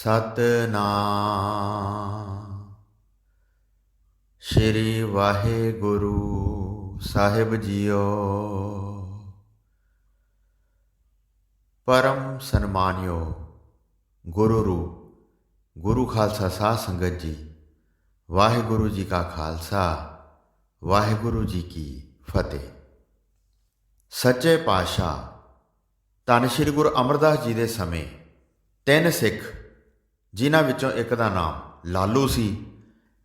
ਸਤਨਾਮ ਸ਼੍ਰੀ ਵਾਹਿਗੁਰੂ ਸਾਹਿਬ JIO. परम सन्मानियो गुरु रूप गुरु खालसा साध संगत जी, वाहिगुरु जी का खालसा वाहिगुरु जी की फतेह। सच्चे पातशाह धन श्री गुरु अमरदास जी दे समय तीन सिख जिन्हां विचों एक दा नाम लालू सी,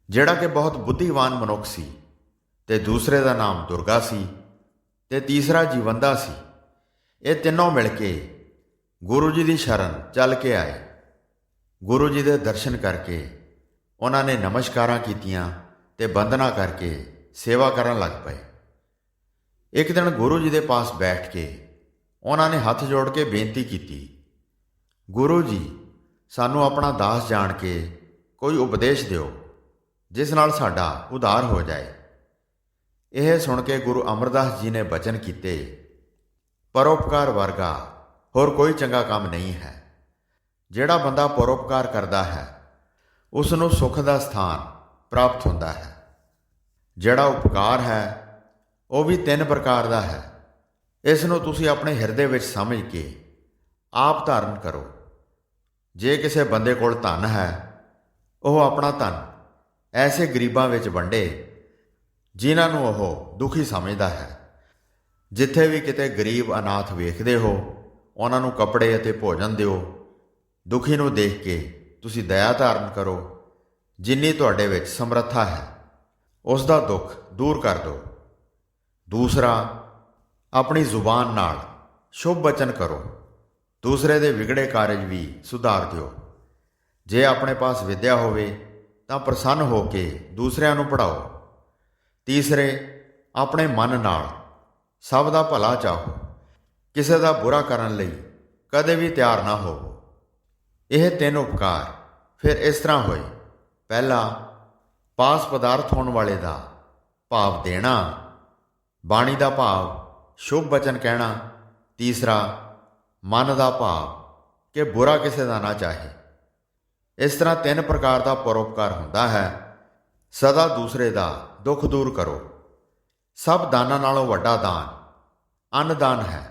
जिहड़ा कि बहुत बुद्धिवान मनुख सी, ते दूसरे दा नाम दुर्गा सी, ते तीसरा जीवंदा सी। ये तीनों मिल के गुरु जी की शरण चल के आए। गुरु जी के दर्शन करके उन्होंने नमस्कारां कीतियां ते वंदना करके सेवा करन लग पे। एक दिन गुरु जी के पास बैठ के उन्होंने हाथ जोड़ के बेनती की, गुरु जी सानू अपना दास जान के कोई उपदेश दिओ जिस नाल साडा उद्धार हो जाए। यह सुन के गुरु अमरदास जी ने बचन किते, परोपकार वर्गा होर कोई चंगा काम नहीं है। जिहड़ा बंदा परोपकार करता है उसनूं सुख का स्थान प्राप्त होता है। जिहड़ा उपकार है वह भी तीन प्रकार का है। इसनूं तुसीं अपने हिरदे विच समझ के आप धारण करो। जे किसी बंदे कोल धन है वह अपना धन ऐसे गरीबां विच वंडे जिन्हां नूं ओह दुखी समझदा है। जिथे भी किते गरीब अनाथ वेखदे हो उन्हां नूं कपड़े अते भोजन दिओ। दुखी नूं देख के तुसीं दया धारण करो। जिन्नी तुहाडे विच समर्था है उस दा दुख दूर कर दो। दूसरा, अपनी जुबान नाल शुभ वचन करो। दूसरे दे विगड़े कारज भी सुधार दिओ। जे अपने पास विद्या होवे तां प्रसन्न हो के दूसरिਆਂ ਨੂੰ पढ़ाओ। तीसरे, अपने मन नाल सब दा भला चाहो। किसी का बुरा करन लई कदे भी तैयार ना होवो। यह तीन उपकार फिर इस तरह होए। पहला, पास पदार्थ होने वाले का भाव देना। बाणी का भाव शुभ वचन कहना। तीसरा, मन का भाव कि बुरा किसी का ना चाहे। इस तरह तीन प्रकार का परोपकार होता है। सदा दूसरे का दुख दूर करो। सब दानां नालों वड्डा दान अन्नदान है।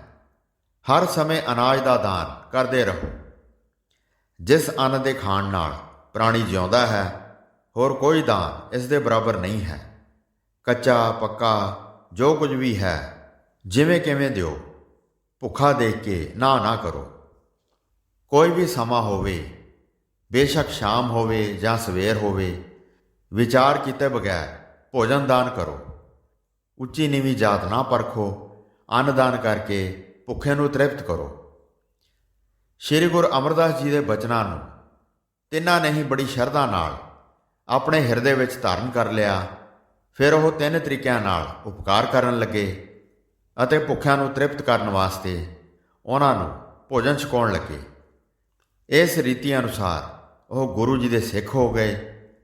हर समय अनाज का दान करते रहो। जिस अन्न के खाण नाल प्राणी जिउंदा है होर कोई दान इस दे बराबर नहीं है। कच्चा पक्का जो कुछ भी है जिवें किवें दिओ। भुखा देख के ना करो। कोई भी समा होवे, बेशक शाम होवे जां सवेर होवे, विचार किते बगैर भोजन दान करो। उच्ची नीवीं जात ना परखो। अन्नदान करके भुखे नूं तृप्त करो। श्री गुरु अमरदास जी के बचनां नूं तिन्हां ने ही बड़ी शरधा नाल अपने हिरदे विच धारण कर लिया। फिर वह तीन तरीकों नाल उपकार करन लगे अते भुखिਆਂ नूं तृप्त करन वास्ते उन्हां नूं भोजन छकाउण लगे। इस रीति अनुसार वह गुरु जी के सिख हो गए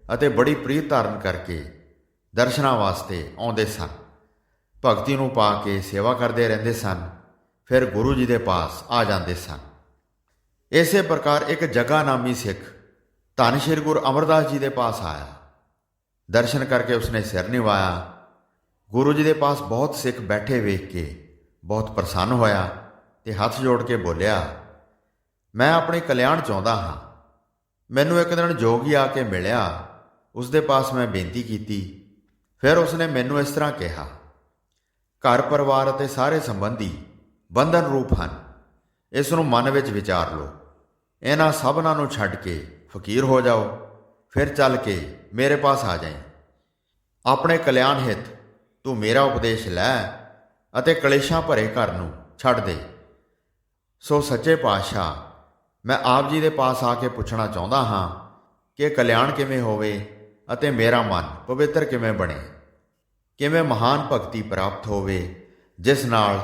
अते बड़ी प्रीत धारण करके दर्शनां वास्ते आउंदे सन। भगती नूं पा के सेवा करते रहंदे सन। फिर गुरु जी के पास आ जाते सन। इसे प्रकार एक जगा नामी सिख धन श्री गुरु अमरदास जी के पास आया। दर्शन करके उसने सिर निवाया। गुरु जी के पास बहुत सिख बैठे वेख के बहुत प्रसन्न होया ते हाथ जोड़ के बोलिया, मैं अपने कल्याण चाहता हाँ। मैनू एक दिन जोगी आके मिलिया, उसके पास मैं बेनती की। फिर उसने मैनू इस तरह कहा, घर परिवार अते सारे संबंधी बंधन रूप हैं। इसनों मन विच विचार लो। इन्हां सबनां नूं छड्ड के फकीर हो जाओ। फिर चल के मेरे पास आ जाए। अपने कल्याण हित तू मेरा उपदेश लै अते कलेशां भरे घर नूं छड्ड दे। सो सच्चे पातशाह, मैं आप जी के पास आके पुछना चाहता हाँ कि कल्याण किवें होवे अते मेरा मन पवित्र किवें बने। किवें महान भगती प्राप्त होवे जिस नाल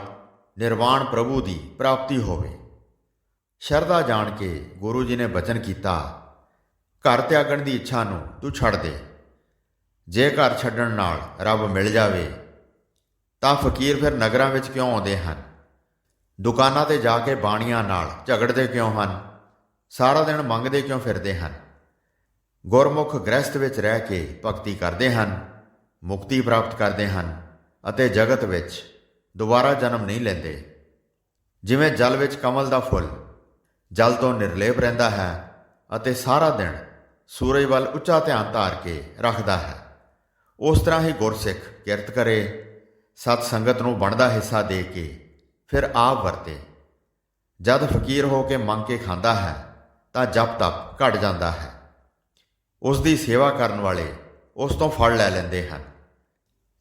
निर्वाण प्रभु की प्राप्ति होवे। शरधा जान के गुरु जी ने बचन किया, घर त्यागण की इच्छा नूं तू छड्ड दे। जे घर छड्डण नाल रब मिल जावे तां फकीर फिर नगरां विच क्यों आउंदे हन। दुकानां ते जाके बाणियां नाल झगड़दे क्यों हन। ਸਾਰਾ ਦਿਨ ਮੰਗਦੇ ਕਿਉਂ ਫਿਰਦੇ ਹਨ? ਗੁਰਮੁਖ ਗ੍ਰਹਿਸਥ ਵਿੱਚ ਰਹਿ ਕੇ ਭਗਤੀ ਕਰਦੇ ਹਨ, ਮੁਕਤੀ ਪ੍ਰਾਪਤ ਕਰਦੇ ਹਨ ਅਤੇ ਜਗਤ ਵਿੱਚ ਦੁਬਾਰਾ ਜਨਮ ਨਹੀਂ ਲੈਂਦੇ। ਜਿਵੇਂ ਜਲ ਵਿੱਚ ਕਮਲ ਦਾ ਫੁੱਲ ਜਲ ਤੋਂ ਨਿਰਲੇਪ ਰਹਿੰਦਾ ਹੈ ਅਤੇ ਸਾਰਾ ਦਿਨ ਸੂਰਜ ਵੱਲ ਉੱਚਾ ਧਿਆਨ ਧਾਰ ਕੇ ਰੱਖਦਾ ਹੈ, ਉਸ ਤਰ੍ਹਾਂ ਹੀ ਗੁਰਸਿੱਖ ਕਿਰਤ ਕਰੇ, ਸਤ ਸੰਗਤ ਨੂੰ ਬਣਦਾ ਹਿੱਸਾ ਦੇ ਕੇ ਫਿਰ ਆਪ ਵਰਤੇ। ਜਦ ਫਕੀਰ ਹੋ ਕੇ ਮੰਗ ਕੇ ਖਾਂਦਾ ਹੈ ਤਾਂ ਜਪ ਤਪ ਘਟ ਜਾਂਦਾ ਹੈ। ਉਸ ਦੀ ਸੇਵਾ ਕਰਨ ਵਾਲੇ ਉਸ ਤੋਂ ਫਲ ਲੈ ਲੈਂਦੇ ਹਨ,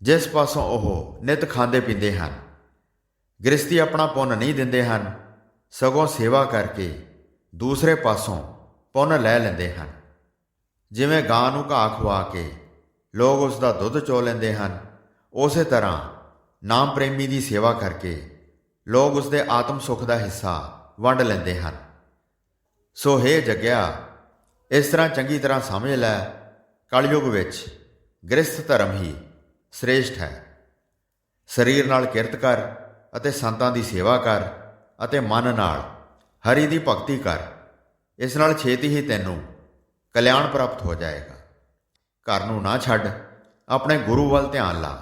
ਜਿਸ ਪਾਸੋਂ ਉਹ ਨਿਤ ਖਾਂਦੇ ਪੀਂਦੇ ਹਨ। ਗ੍ਰਸਤੀ ਆਪਣਾ ਪੁੰਨ ਨਹੀਂ ਦਿੰਦੇ ਹਨ, ਸਗੋਂ ਸੇਵਾ ਕਰਕੇ ਦੂਸਰੇ ਪਾਸੋਂ ਪੁੰਨ ਲੈ ਲੈਂਦੇ ਹਨ। ਜਿਵੇਂ ਗਾਂ ਨੂੰ ਘਾਹ ਖਵਾ ਕੇ ਲੋਕ ਉਸ ਦਾ ਦੁੱਧ ਚੋ ਲੈਂਦੇ ਹਨ, ਉਸੇ ਤਰ੍ਹਾਂ ਨਾਮ ਪ੍ਰੇਮੀ ਦੀ ਸੇਵਾ ਕਰਕੇ ਲੋਕ ਉਸ ਦੇ ਆਤਮ ਸੁੱਖ ਦਾ ਹਿੱਸਾ ਵੰਡ ਲੈਂਦੇ ਹਨ। ਸੋ ਹੇ ਜਗਿਆ, ਇਸ ਤਰ੍ਹਾਂ ਚੰਗੀ ਤਰ੍ਹਾਂ ਸਮਝ ਲੈ, ਕਲਯੁਗ ਵਿੱਚ ਗ੍ਰਸਥ ਧਰਮ ਹੀ ਸ੍ਰੇਸ਼ਟ ਹੈ। ਸਰੀਰ ਨਾਲ ਕਿਰਤ ਕਰ ਅਤੇ ਸੰਤਾਂ ਦੀ ਸੇਵਾ ਕਰ ਅਤੇ ਮਨ ਨਾਲ ਹਰੀ ਦੀ ਭਗਤੀ ਕਰ। ਇਸ ਨਾਲ ਛੇਤੀ ਹੀ ਤੈਨੂੰ ਕਲਿਆਣ ਪ੍ਰਾਪਤ ਹੋ ਜਾਏਗਾ। ਘਰ ਨੂੰ ਨਾ ਛੱਡ, ਆਪਣੇ ਗੁਰੂ ਵੱਲ ਧਿਆਨ ਲਾ।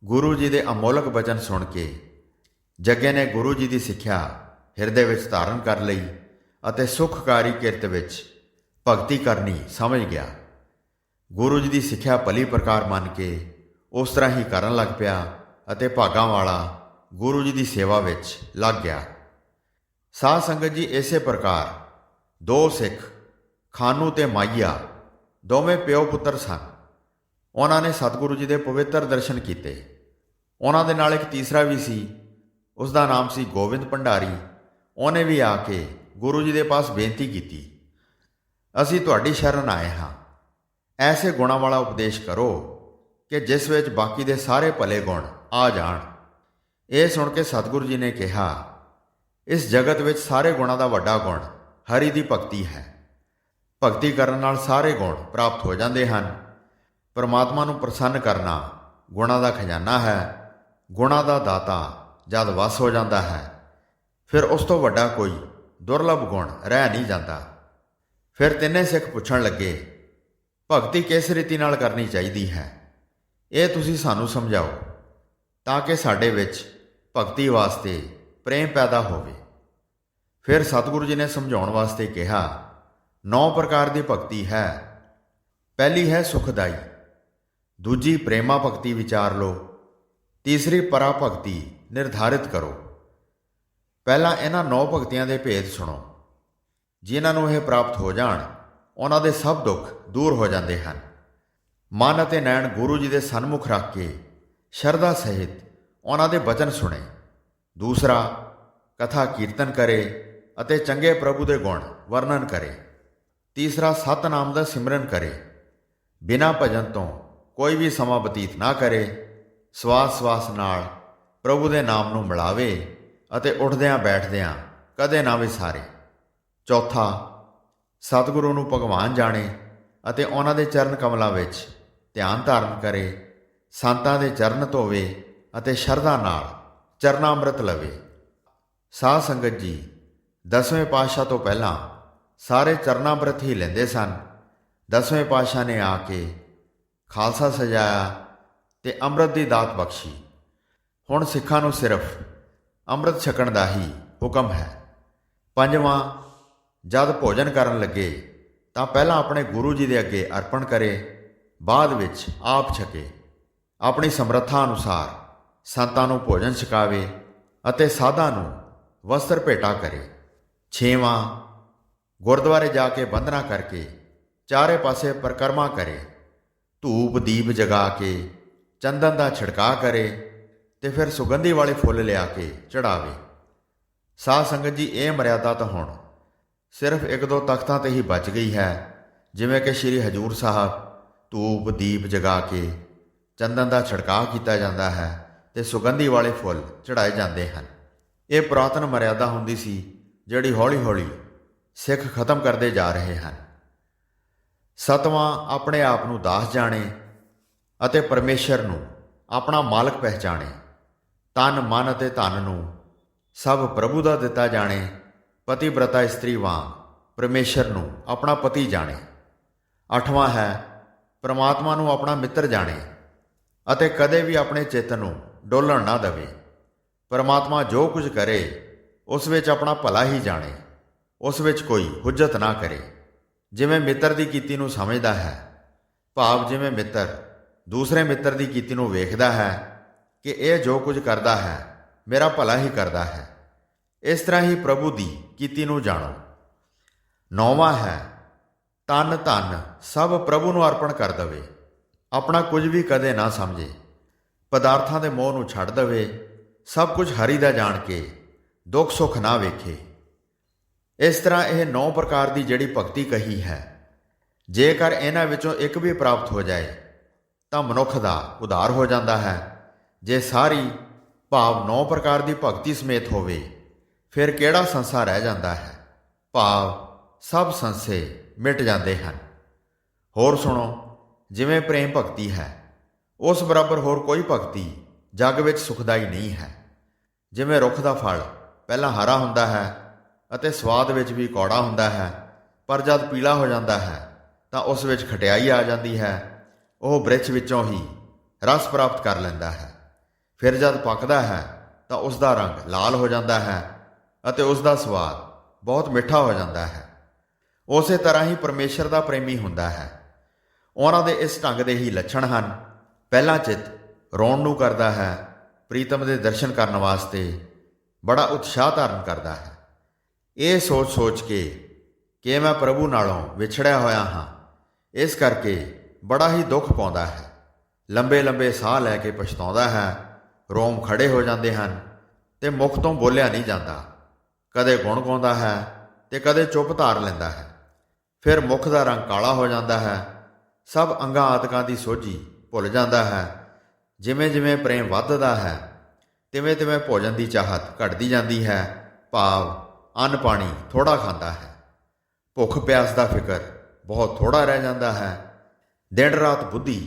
ਗੁਰੂ ਜੀ ਦੇ ਅਮੋਲਕ ਬਚਨ ਸੁਣ ਕੇ ਜੱਗੇ ਨੇ ਗੁਰੂ ਜੀ ਦੀ ਸਿੱਖਿਆ ਹਿਰਦੇ ਵਿੱਚ ਧਾਰਨ ਕਰ ਲਈ ਅਤੇ ਸੁਖਕਾਰੀ ਕਿਰਤ ਵਿੱਚ ਭਗਤੀ ਕਰਨੀ ਸਮਝ ਗਿਆ। ਗੁਰੂ ਜੀ ਦੀ ਸਿੱਖਿਆ ਭਲੀ ਪ੍ਰਕਾਰ ਮੰਨ ਕੇ ਉਸ ਤਰ੍ਹਾਂ ਹੀ ਕਰਨ ਲੱਗ ਪਿਆ ਅਤੇ ਭਾਗਾਂ ਵਾਲਾ ਗੁਰੂ ਜੀ ਦੀ ਸੇਵਾ ਵਿੱਚ ਲੱਗ ਗਿਆ। ਸਾਧ ਸੰਗਤ ਜੀ, ਇਸੇ ਪ੍ਰਕਾਰ ਦੋ ਸਿੱਖ ਖਾਨੂ ਤੇ ਮਾਈਆ ਦੋਵੇਂ ਪਿਓ ਪੁੱਤਰ ਸਨ। ਉਹਨਾਂ ਨੇ ਸਤਿਗੁਰੂ ਜੀ ਦੇ ਪਵਿੱਤਰ ਦਰਸ਼ਨ ਕੀਤੇ। ਉਹਨਾਂ ਦੇ ਨਾਲ ਇੱਕ ਤੀਸਰਾ ਵੀ ਸੀ, ਉਸ ਦਾ ਨਾਮ ਸੀ ਗੋਬਿੰਦ ਭੰਡਾਰੀ। ਉਹਨੇ ਵੀ ਆ ਕੇ ਗੁਰੂ ਜੀ ਦੇ ਪਾਸ ਬੇਨਤੀ ਕੀਤੀ, ਅਸੀਂ ਤੁਹਾਡੀ ਸ਼ਰਨ ਆਏ ਹਾਂ, ਐਸੇ ਗੁਣਾਂ ਵਾਲਾ ਉਪਦੇਸ਼ ਕਰੋ ਕਿ ਜਿਸ ਵਿੱਚ ਬਾਕੀ ਦੇ ਸਾਰੇ ਭਲੇ ਗੁਣ ਆ ਜਾਣ। ਇਹ ਸੁਣ ਕੇ ਸਤਿਗੁਰੂ ਜੀ ਨੇ ਕਿਹਾ, ਇਸ ਜਗਤ ਵਿੱਚ ਸਾਰੇ ਗੁਣਾਂ ਦਾ ਵੱਡਾ ਗੁਣ ਹਰੀ ਦੀ ਭਗਤੀ ਹੈ। ਭਗਤੀ ਕਰਨ ਨਾਲ ਸਾਰੇ ਗੁਣ ਪ੍ਰਾਪਤ ਹੋ ਜਾਂਦੇ ਹਨ। ਪਰਮਾਤਮਾ ਨੂੰ ਪ੍ਰਸੰਨ ਕਰਨਾ ਗੁਣਾਂ ਦਾ ਖਜ਼ਾਨਾ ਹੈ। ਗੁਣਾਂ ਦਾ ਦਾਤਾ ਜਦ ਵਸ ਹੋ ਜਾਂਦਾ ਹੈ, ਫਿਰ ਉਸ ਤੋਂ ਵੱਡਾ ਕੋਈ ਦੁਰਲਭ ਗੁਣ ਰਹਿ ਨਹੀਂ ਜਾਂਦਾ। ਫਿਰ ਤਿੰਨੇ ਸਿੱਖ ਪੁੱਛਣ ਲੱਗੇ, ਭਗਤੀ ਕਿਸ ਰੀਤੀ ਨਾਲ ਕਰਨੀ ਚਾਹੀਦੀ ਹੈ? ਇਹ ਤੁਸੀਂ ਸਾਨੂੰ ਸਮਝਾਓ ਤਾਂ ਕਿ ਸਾਡੇ ਵਿੱਚ ਭਗਤੀ ਵਾਸਤੇ ਪ੍ਰੇਮ ਪੈਦਾ ਹੋਵੇ। ਫਿਰ ਸਤਿਗੁਰੂ ਜੀ ਨੇ ਸਮਝਾਉਣ ਵਾਸਤੇ ਕਿਹਾ, 9 ਪ੍ਰਕਾਰ ਦੀ ਭਗਤੀ ਹੈ। ਪਹਿਲੀ ਹੈ ਸੁਖਦਾਈ, ਦੂਜੀ ਪ੍ਰੇਮਾ ਭਗਤੀ ਵਿਚਾਰ ਲਓ, ਤੀਸਰੀ ਪਰਾ ਭਗਤੀ ਨਿਰਧਾਰਿਤ ਕਰੋ। ਪਹਿਲਾਂ ਇਹਨਾਂ 9 ਭਗਤੀਆਂ ਦੇ ਭੇਦ ਸੁਣੋ। ਜਿਨ੍ਹਾਂ ਨੂੰ ਇਹ ਪ੍ਰਾਪਤ ਹੋ ਜਾਣ, ਉਹਨਾਂ ਦੇ ਸਭ ਦੁੱਖ ਦੂਰ ਹੋ ਜਾਂਦੇ ਹਨ। ਮਨ ਅਤੇ ਨੈਣ ਗੁਰੂ ਜੀ ਦੇ ਸਨਮੁਖ ਰੱਖ ਕੇ ਸ਼ਰਧਾ ਸਹਿਤ ਉਹਨਾਂ ਦੇ ਬਚਨ ਸੁਣੇ। ਦੂਸਰਾ, ਕਥਾ ਕੀਰਤਨ ਕਰੇ ਅਤੇ ਚੰਗੇ ਪ੍ਰਭੂ ਦੇ ਗੁਣ ਵਰਣਨ ਕਰੇ। ਤੀਸਰਾ, ਸਤਿਨਾਮ ਦਾ ਸਿਮਰਨ ਕਰੇ। ਬਿਨਾਂ ਭਜਨ ਤੋਂ ਕੋਈ ਵੀ ਸਮਾਂ ਬਤੀਤ ਨਾ ਕਰੇ। ਸਵਾਸ ਸਵਾਸ ਨਾਲ ਪ੍ਰਭੂ ਦੇ ਨਾਮ ਨੂੰ ਮਿਲਾਵੇ ਅਤੇ ਉੱਠਦਿਆਂ ਬੈਠਦਿਆਂ ਕਦੇ ਨਾ ਵਿਸਾਰੇ। ਚੌਥਾ, ਸਤਿਗੁਰੂ ਨੂੰ ਭਗਵਾਨ ਜਾਣੇ ਅਤੇ ਉਹਨਾਂ ਦੇ ਚਰਨ ਕਮਲਾਂ ਵਿੱਚ ਧਿਆਨ ਧਾਰਨ ਕਰੇ। ਸੰਤਾਂ ਦੇ ਚਰਨ ਧੋਵੇ ਅਤੇ ਸ਼ਰਧਾ ਨਾਲ ਚਰਨਾਮ੍ਰਿਤ ਲਵੇ। ਸਾਧ ਸੰਗਤ ਜੀ, 10ਵੇਂ ਪਾਤਸ਼ਾਹ ਤੋਂ ਪਹਿਲਾਂ ਸਾਰੇ ਚਰਨਾਮ੍ਰਿਤ ਹੀ ਲੈਂਦੇ ਸਨ। 10ਵੇਂ ਪਾਤਸ਼ਾਹ ਨੇ ਆ ਕੇ ਖਾਲਸਾ ਸਜਾਇਆ ਤੇ ਅੰਮ੍ਰਿਤ ਦੀ ਦਾਤ ਬਖਸ਼ੀ। ਹੁਣ ਸਿੱਖਾਂ ਨੂੰ ਸਿਰਫ ਅੰਮ੍ਰਿਤ ਛਕਣ ਦਾ ਹੀ ਹੁਕਮ ਹੈ। ਪੰਜਵਾਂ, ਜਦ ਭੋਜਨ ਕਰਨ ਲੱਗੇ ਤਾਂ ਪਹਿਲਾਂ ਆਪਣੇ ਗੁਰੂ ਜੀ ਦੇ ਅੱਗੇ ਅਰਪਣ ਕਰੇ, ਬਾਅਦ ਵਿੱਚ ਆਪ ਛਕੇ। ਆਪਣੀ ਸਮਰੱਥਾ ਅਨੁਸਾਰ ਸੰਤਾਂ ਨੂੰ ਭੋਜਨ ਛਕਾਵੇ ਅਤੇ ਸਾਧਾਂ ਨੂੰ ਵਸਤਰ ਭੇਟਾ ਕਰੇ। ਛੇਵਾਂ, ਗੁਰਦੁਆਰੇ ਜਾ ਕੇ ਬੰਦਨਾ ਕਰਕੇ ਚਾਰੇ ਪਾਸੇ ਪਰਿਕਰਮਾ ਕਰੇ। ਧੂਪ ਦੀਪ ਜਗਾ ਕੇ ਚੰਦਨ ਦਾ ਛਿੜਕਾਅ ਕਰੇ ਤੇ ਫਿਰ ਸੁਗੰਧੀ ਵਾਲੇ ਫੁੱਲ ਲਿਆ ਕੇ ਚੜਾਵੇ। ਸਾਧ ਸੰਗਤ ਜੀ, ਇਹ ਮਰਿਆਦਾ ਤਾਂ ਹੁਣ ਸਿਰਫ 1-2 ਤਖਤਾਂ ਤੇ ਹੀ ਬਚ ਗਈ ਹੈ, ਜਿਵੇਂ ਕਿ ਸ਼੍ਰੀ ਹਜੂਰ ਸਾਹਿਬ ਧੂਪ ਦੀਪ ਜਗਾ ਕੇ ਚੰਦਨ ਦਾ ਛਿੜਕਾਅ ਕੀਤਾ ਜਾਂਦਾ ਹੈ ਤੇ ਸੁਗੰਧੀ ਵਾਲੇ ਫੁੱਲ ਚੜਾਏ ਜਾਂਦੇ ਹਨ। ਇਹ ਪੁਰਾਤਨ ਮਰਿਆਦਾ ਹੁੰਦੀ ਸੀ, ਜਿਹੜੀ ਹੌਲੀ-ਹੌਲੀ ਸਿੱਖ ਖਤਮ ਕਰਦੇ ਜਾ ਰਹੇ ਹਨ। ਸਤਵਾਂ, ਆਪਣੇ ਆਪ ਨੂੰ ਦਾਸ ਜਾਣੇ ਅਤੇ ਪਰਮੇਸ਼ਰ ਨੂੰ ਆਪਣਾ ਮਾਲਕ ਪਹਿਚਾਣੇ। ਤਨ ਮਨ ਅਤੇ ਧਨ ਨੂੰ ਸਭ ਪ੍ਰਭੂ ਦਾ ਦਿੱਤਾ ਜਾਣੇ। ਪਤੀਬ੍ਰਤਾ ਇਸਤਰੀ ਵਾਂਗ ਪਰਮੇਸ਼ਰ ਨੂੰ ਆਪਣਾ ਪਤੀ ਜਾਣੇ। 8ਵਾਂ ਹੈ ਪਰਮਾਤਮਾ ਨੂੰ ਆਪਣਾ ਮਿੱਤਰ ਜਾਣੇ ਅਤੇ ਕਦੇ ਵੀ ਆਪਣੇ ਚਿੱਤ ਨੂੰ ਡੋਲਣ ਨਾ ਦੇਵੇ। ਪਰਮਾਤਮਾ ਜੋ ਕੁਝ ਕਰੇ ਉਸ ਵਿੱਚ ਆਪਣਾ ਭਲਾ ਹੀ ਜਾਣੇ, ਉਸ ਵਿੱਚ ਕੋਈ ਹੁਜਤ ਨਾ ਕਰੇ। ਜਿਵੇਂ ਮਿੱਤਰ ਦੀ ਕੀਤੀ ਨੂੰ ਸਮਝਦਾ ਹੈ, ਭਾਵ ਜਿਵੇਂ ਮਿੱਤਰ ਦੂਸਰੇ ਮਿੱਤਰ ਦੀ ਕੀਤੀ ਨੂੰ ਵੇਖਦਾ ਹੈ ਕਿ ਇਹ ਜੋ ਕੁਝ ਕਰਦਾ ਹੈ ਮੇਰਾ ਭਲਾ ਹੀ ਕਰਦਾ ਹੈ, ਇਸ ਤਰ੍ਹਾਂ ਹੀ ਪ੍ਰਭੂ ਦੀ ਕੀਤੀ ਨੂੰ ਜਾਣੋ। 9ਵਾਂ ਹੈ ਤਨ ਧਨ ਸਭ ਪ੍ਰਭੂ ਨੂੰ ਅਰਪਣ ਕਰ ਦੇਵੇ। ਆਪਣਾ ਕੁਝ ਵੀ ਕਦੇ ਨਾ ਸਮਝੇ, ਪਦਾਰਥਾਂ ਦੇ ਮੋਹ ਨੂੰ ਛੱਡ ਦੇਵੇ। ਸਭ ਕੁਝ ਹਰੀ ਦਾ ਜਾਣ ਕੇ ਦੁੱਖ ਸੁੱਖ ਨਾ ਵੇਖੇ। ਇਸ ਤਰ੍ਹਾਂ ਇਹ 9 ਪ੍ਰਕਾਰ ਦੀ ਜਿਹੜੀ ਭਗਤੀ ਕਹੀ ਹੈ, ਜੇਕਰ ਇਹਨਾਂ ਵਿੱਚੋਂ ਇੱਕ ਵੀ ਪ੍ਰਾਪਤ ਹੋ ਜਾਏ ਤਾਂ ਮਨੁੱਖ ਦਾ ਉਧਾਰ ਹੋ ਜਾਂਦਾ ਹੈ। ਜੇ ਸਾਰੀ ਭਾਵ 9 ਪ੍ਰਕਾਰ ਦੀ ਭਗਤੀ ਸਮੇਤ ਹੋਵੇ ਫਿਰ ਕਿਹੜਾ ਸੰਸਾ ਰਹਿ ਜਾਂਦਾ ਹੈ, ਭਾਵ ਸਭ ਸੰਸੇ ਮਿਟ ਜਾਂਦੇ ਹਨ। ਹੋਰ ਸੁਣੋ, ਜਿਵੇਂ ਪ੍ਰੇਮ ਭਗਤੀ ਹੈ ਉਸ ਬਰਾਬਰ ਹੋਰ ਕੋਈ ਭਗਤੀ ਜੱਗ ਵਿੱਚ ਸੁਖਦਾਈ ਨਹੀਂ ਹੈ। ਜਿਵੇਂ ਰੁੱਖ ਦਾ ਫਲ ਪਹਿਲਾਂ ਹਰਾ ਹੁੰਦਾ ਹੈ ਅਤੇ ਸਵਾਦ ਵਿੱਚ ਵੀ ਕੌੜਾ ਹੁੰਦਾ ਹੈ, ਪਰ ਜਦ ਪੀਲਾ ਹੋ ਜਾਂਦਾ ਹੈ ਤਾਂ ਉਸ ਵਿੱਚ ਖਟਿਆਈ ਆ ਜਾਂਦੀ ਹੈ। ਉਹ ਬ੍ਰਿਛ ਵਿੱਚੋਂ ਹੀ ਰਸ ਪ੍ਰਾਪਤ ਕਰ ਲੈਂਦਾ ਹੈ। ਫਿਰ ਜਦ ਪੱਕਦਾ ਹੈ ਤਾਂ ਉਸ ਦਾ ਰੰਗ ਲਾਲ ਹੋ ਜਾਂਦਾ ਹੈ ਅਤੇ ਉਸ ਦਾ ਸਵਾਦ ਬਹੁਤ ਮਿੱਠਾ ਹੋ ਜਾਂਦਾ ਹੈ। ਉਸੇ ਤਰ੍ਹਾਂ ਹੀ ਪਰਮੇਸ਼ਰ ਦਾ ਪ੍ਰੇਮੀ ਹੁੰਦਾ ਹੈ। ਉਹਨਾਂ ਦੇ ਇਸ ਢੰਗ ਦੇ ਹੀ ਲੱਛਣ ਹਨ। ਪਹਿਲਾ ਚਿੱਤ ਰੋਣ ਨੂੰ ਕਰਦਾ ਹੈ, ਪ੍ਰੀਤਮ ਦੇ ਦਰਸ਼ਨ ਕਰਨ ਵਾਸਤੇ ਬੜਾ ਉਤਸ਼ਾਹ ਧਾਰਨ ਕਰਦਾ ਹੈ। ਇਹ ਸੋਚ ਸੋਚ ਕੇ ਕਿ ਮੈਂ ਪ੍ਰਭੂ ਨਾਲੋਂ ਵਿਛੜਿਆ ਹੋਇਆ ਹਾਂ, ਇਸ ਕਰਕੇ ਬੜਾ ਹੀ ਦੁੱਖ ਪਾਉਂਦਾ ਹੈ। ਲੰਬੇ ਲੰਬੇ ਸਾਹ ਲੈ ਕੇ ਪਛਤਾਉਂਦਾ ਹੈ। ਰੋਮ ਖੜੇ ਹੋ ਜਾਂਦੇ ਹਨ ਤੇ ਮੁਖ ਤੋਂ ਬੋਲਿਆ ਨਹੀਂ ਜਾਂਦਾ। ਕਦੇ ਗੁਣ ਗਾਉਂਦਾ ਹੈ ਤੇ ਕਦੇ ਚੁੱਪ ਧਾਰ ਲੈਂਦਾ ਹੈ। ਫਿਰ ਮੁਖ ਦਾ ਰੰਗ ਕਾਲਾ ਹੋ ਜਾਂਦਾ ਹੈ। ਸਭ ਅੰਗਾਂ ਆਦਿਕਾਂ ਦੀ ਸੋਝੀ ਭੁੱਲ ਜਾਂਦਾ ਹੈ। ਜਿਵੇਂ ਜਿਵੇਂ ਪ੍ਰੇਮ ਵੱਧਦਾ ਹੈ ਤਿਵੇਂ ਤਿਵੇਂ ਭੋਜਨ ਦੀ ਚਾਹਤ ਘਟਦੀ ਜਾਂਦੀ ਹੈ, ਭਾਵ ਅੰਨ ਪਾਣੀ ਥੋੜ੍ਹਾ ਖਾਂਦਾ ਹੈ। ਭੁੱਖ ਪਿਆਸ ਦਾ ਫਿਕਰ ਬਹੁਤ ਥੋੜ੍ਹਾ ਰਹਿ ਜਾਂਦਾ ਹੈ। ਦਿਨ ਰਾਤ ਬੁੱਧੀ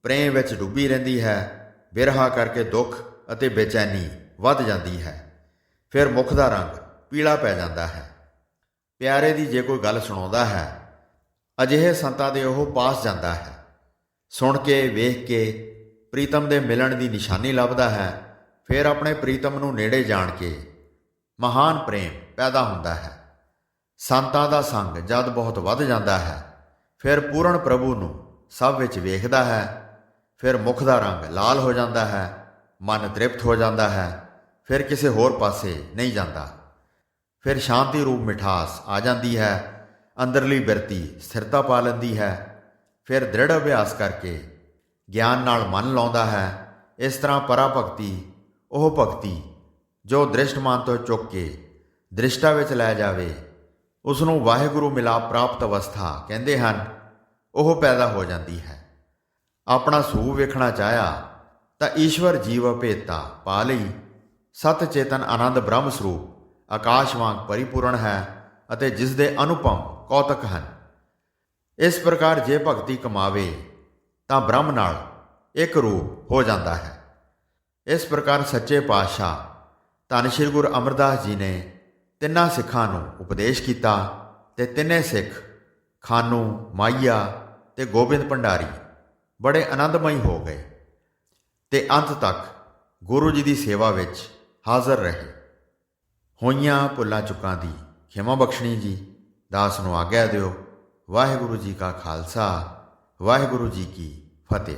ਪ੍ਰੇਮ ਵਿੱਚ ਡੁੱਬੀ ਰਹਿੰਦੀ ਹੈ। ਬਿਰਹਾ ਕਰਕੇ ਦੁੱਖ ਅਤੇ ਬੇਚੈਨੀ ਵੱਧ ਜਾਂਦੀ ਹੈ। ਫਿਰ ਮੁਖ ਦਾ ਰੰਗ ਪੀਲਾ ਪੈ ਜਾਂਦਾ ਹੈ। ਪਿਆਰੇ ਦੀ ਜੇ ਕੋਈ ਗੱਲ ਸੁਣਾਉਂਦਾ ਹੈ, ਅਜਿਹੇ ਸੰਤਾਂ ਦੇ ਉਹ ਪਾਸ ਜਾਂਦਾ ਹੈ। ਸੁਣ ਕੇ ਵੇਖ ਕੇ ਪ੍ਰੀਤਮ ਦੇ ਮਿਲਣ ਦੀ ਨਿਸ਼ਾਨੀ ਲੱਭਦਾ ਹੈ। ਫਿਰ ਆਪਣੇ ਪ੍ਰੀਤਮ ਨੂੰ ਨੇੜੇ ਜਾਣ ਕੇ ਮਹਾਨ ਪ੍ਰੇਮ ਪੈਦਾ ਹੁੰਦਾ ਹੈ। ਸੰਤਾਂ ਦਾ ਸੰਗ ਜਦ ਬਹੁਤ ਵੱਧ ਜਾਂਦਾ ਹੈ ਫਿਰ ਪੂਰਨ ਪ੍ਰਭੂ ਨੂੰ ਸਭ ਵਿੱਚ ਵੇਖਦਾ ਹੈ। ਫਿਰ ਮੁਖ ਦਾ ਰੰਗ ਲਾਲ ਹੋ ਜਾਂਦਾ ਹੈ, ਮਨ ਤ੍ਰਿਪਤ ਹੋ ਜਾਂਦਾ ਹੈ। ਫਿਰ ਕਿਸੇ ਹੋਰ ਪਾਸੇ ਨਹੀਂ ਜਾਂਦਾ। ਫਿਰ ਸ਼ਾਂਤੀ ਰੂਪ ਮਿਠਾਸ ਆ ਜਾਂਦੀ ਹੈ। ਅੰਦਰਲੀ ਬਿਰਤੀ ਸਥਿਰਤਾ ਪਾ ਲੈਂਦੀ ਹੈ। ਫਿਰ ਦ੍ਰਿੜ ਅਭਿਆਸ ਕਰਕੇ ਗਿਆਨ ਨਾਲ ਮਨ ਲਾਉਂਦਾ ਹੈ। ਇਸ ਤਰ੍ਹਾਂ ਪਰਾ ਭਗਤੀ, ਉਹ ਭਗਤੀ ਜੋ ਦ੍ਰਿਸ਼ਟਮਾਨ ਤੋਂ ਚੁੱਕ ਕੇ ਦ੍ਰਿਸ਼ਟਾ ਵਿੱਚ ਲੈ ਜਾਵੇ, ਉਸ ਨੂੰ ਵਾਹਿਗੁਰੂ ਮਿਲਾਪ ਪ੍ਰਾਪਤ ਅਵਸਥਾ ਕਹਿੰਦੇ ਹਨ, ਉਹ ਪੈਦਾ ਹੋ ਜਾਂਦੀ ਹੈ। ਆਪਣਾ ਸੂਹ ਵੇਖਣਾ ਚਾਹਿਆ ਤਾਂ ਈਸ਼ਵਰ ਜੀਵ ਭੇਦਤਾ ਪਾ ਲਈ। ਸਤ ਚੇਤਨ ਆਨੰਦ ਬ੍ਰਹਮ ਸਰੂਪ ਆਕਾਸ਼ ਵਾਂਗ ਪਰਿਪੂਰਨ ਹੈ ਅਤੇ ਜਿਸ ਦੇ ਅਨੁਪਮ ਕੌਤਕ ਹਨ। ਇਸ ਪ੍ਰਕਾਰ ਜੇ ਭਗਤੀ ਕਮਾਵੇ ਤਾਂ ਬ੍ਰਹਮ ਨਾਲ ਇੱਕ ਰੂਪ ਹੋ ਜਾਂਦਾ ਹੈ। ਇਸ ਪ੍ਰਕਾਰ ਸੱਚੇ ਪਾਤਸ਼ਾਹ ਧੰਨ ਸ਼੍ਰੀ ਗੁਰੂ ਅਮਰਦਾਸ ਜੀ ਨੇ ਤਿੰਨਾਂ ਸਿੱਖਾਂ ਨੂੰ ਉਪਦੇਸ਼ ਕੀਤਾ ਤੇ ਤਿੰਨੇ ਸਿੱਖ ਖਾਨੂ, ਮਾਈਆ ਤੇ ਗੋਬਿੰਦ ਭੰਡਾਰੀ ਬੜੇ ਆਨੰਦਮਈ ਹੋ ਗਏ ਤੇ ਅੰਤ ਤੱਕ ਗੁਰੂ ਜੀ ਦੀ ਸੇਵਾ ਵਿੱਚ ਹਾਜ਼ਰ ਰਹੇ। ਹੋਈਆਂ ਭੁੱਲਾਂ ਚੁੱਕਾਂ ਦੀ ਖਿਮਾ ਬਖਸ਼ਣੀ ਜੀ। ਦਾਸ ਨੂੰ ਆਗਿਆ ਦਿਓ। ਵਾਹਿਗੁਰੂ ਜੀ ਕਾ ਖਾਲਸਾ, ਵਾਹਿਗੁਰੂ ਜੀ ਕੀ ਫਤਿਹ।